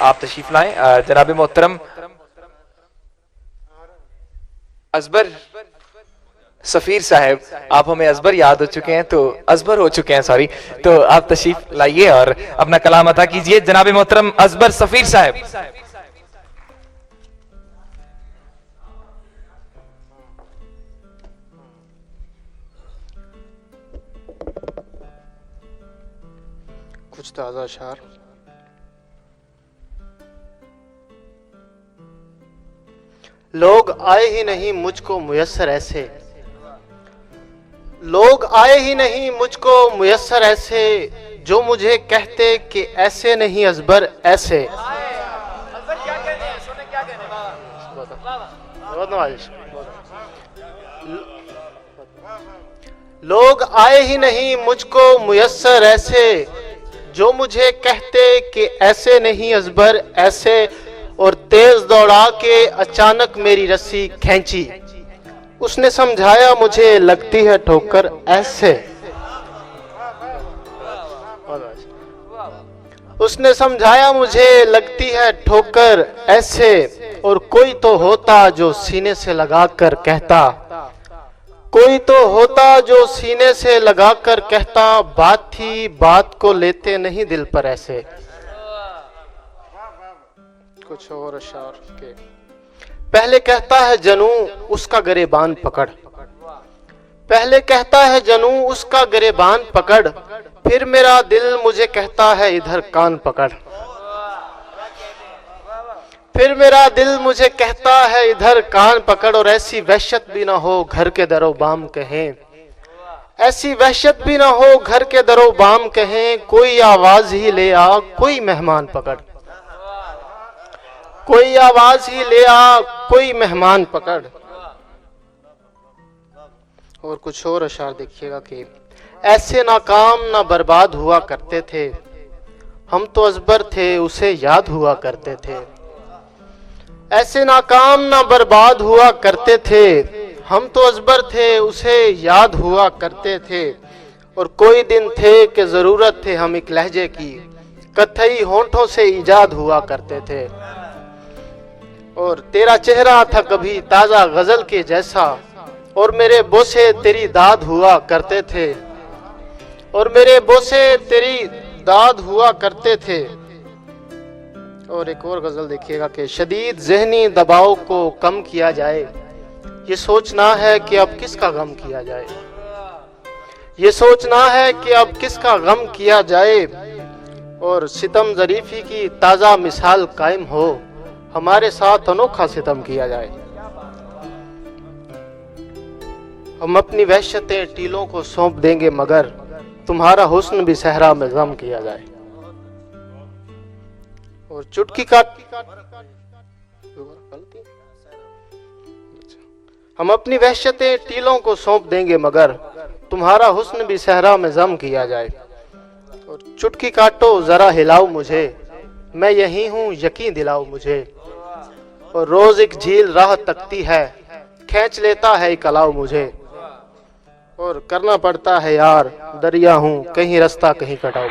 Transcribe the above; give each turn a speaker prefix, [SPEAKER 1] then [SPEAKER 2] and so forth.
[SPEAKER 1] आप तशरीफ लाएं। जनाब मोहतरम अजबर सफीर साहब, आप हमें अजबर याद हो चुके हैं, तो अजबर हो चुके हैं सॉरी, तो आप तशरीफ लाइए और अपना कलाम अता कीजिए। जनाब मोहतरम अजबर सफीर साहब।
[SPEAKER 2] कुछ ताज़ा अशार। लोग आए ही नहीं मुझको मुयस्सर ऐसे, लोग आए ही नहीं मुझको मुयस्सर ऐसे, जो मुझे कहते कि ऐसे नहीं अजबर ऐसे। लोग आए ही नहीं मुझको मुयस्सर ऐसे, जो मुझे कहते कि ऐसे नहीं अजबर ऐसे, और तेज दौड़ा के अचानक मेरी रस्सी खींची, उसने समझाया मुझे लगती है ठोकर ऐसे। उसने समझाया मुझे लगती है ठोकर ऐसे, और कोई तो होता जो सीने से लगाकर कहता, कोई तो होता जो सीने से लगाकर कहता, बात थी बात को लेते नहीं दिल पर ऐसे। कुछ और अशार के। पहले कहता है जनू उसका गरेबान पकड़, पहले कहता है जनू उसका गरेबान पकड़, फिर मेरा दिल मुझे कहता है इधर कान पकड़, फिर मेरा दिल मुझे कहता है इधर कान पकड़। और ऐसी वहशत भी ना हो घर के दरो बाम कहें, ऐसी वहशत भी ना हो घर के दरो बाम कहें, कोई आवाज ही ले आ कोई मेहमान पकड़, कोई आवाज ही ले आ कोई मेहमान पकड़। और कुछ और अशार देखिएगा कि ऐसे नाकाम ना बर्बाद हुआ करते थे, हम तो अजबर थे उसे याद हुआ करते थे। ऐसे नाकाम ना बर्बाद हुआ करते थे, हम तो अजबर थे उसे याद हुआ करते थे। और कोई दिन थे कि जरूरत थे हम एक लहजे की, कथई होंठों से इजाद हुआ करते थे। और तेरा चेहरा था कभी ताजा गजल के जैसा, और मेरे बोसे तेरी दाद हुआ करते थे, और मेरे बोसे तेरी दाद हुआ करते थे। और एक और गजल देखिएगा कि शदीद ज़हनी दबाव को कम किया जाए, ये सोचना है कि अब किसका गम किया जाए, ये सोचना है कि अब किसका गम किया जाए। और सितम ज़रीफ़ी की ताज़ा मिसाल कायम हो, हमारे साथ अनोखा सितम किया जाए। हम अपनी वहशतें टीलों को सौंप देंगे मगर तुम्हारा हुस्न भी सहरा में गम किया जाए। और चुटकी काट, हम अपनी वहशतें टीलों को सौंप देंगे मगर तुम्हारा हुस्न भी सहरा में गम किया जाए। और चुटकी काटो जरा हिलाओ मुझे, मैं यही हूँ यकीन दिलाओ मुझे। और रोज एक झील राह तकती है, खींच लेता है एक अलाव मुझे। और करना पड़ता है यार दरिया हूँ कहीं रास्ता कहीं कटाओ।